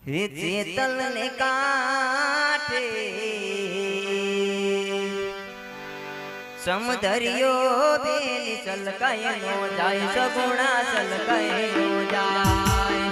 चेतल ने काटे समदरियो बेली चलकाए नो जाय सगुणा चलकाए नो जाय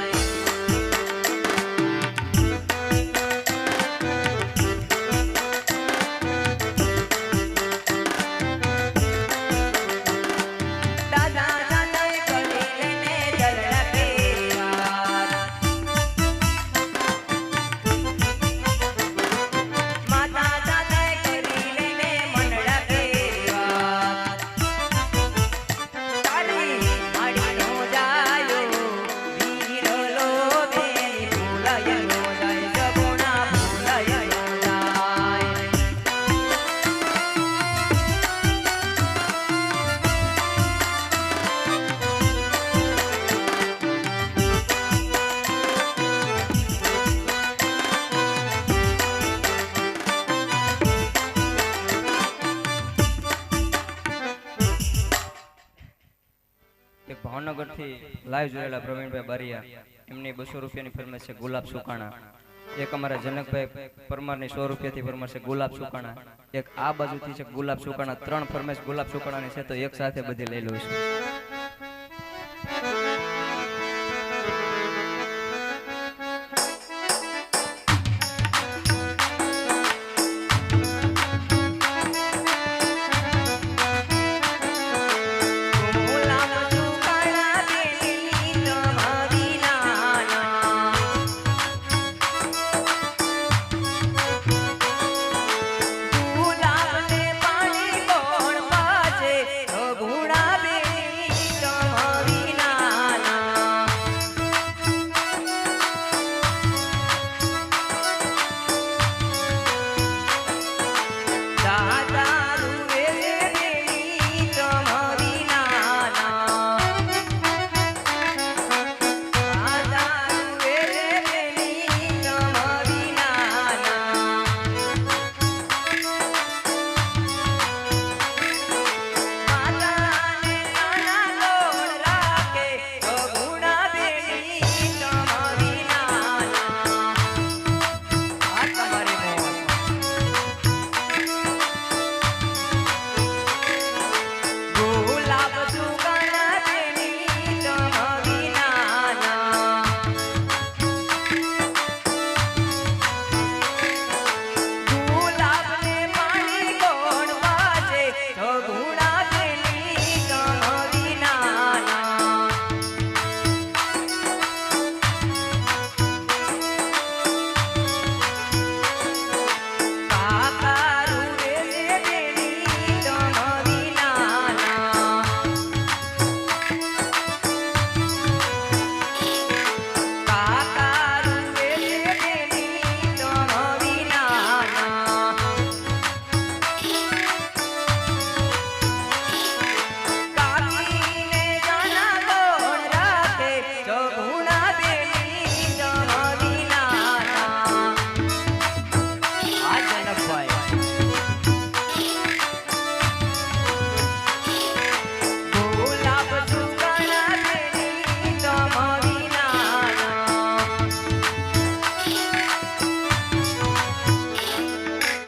भावनगर थी लाइव जोड़ेला प्रवीणभाई बारिया एमनी 200 रुपया फरमाइश है गुलाब सुकाणा। एक अमरा जनकभाई परमार ने 100 रुपया फरमाइश है गुलाब सुकाणा। एक आ बाजू थी गुलाब सुकाणा 3 फरमाइश गुलाब सुकाणा तो एक साथ बधी लई लઉં છું।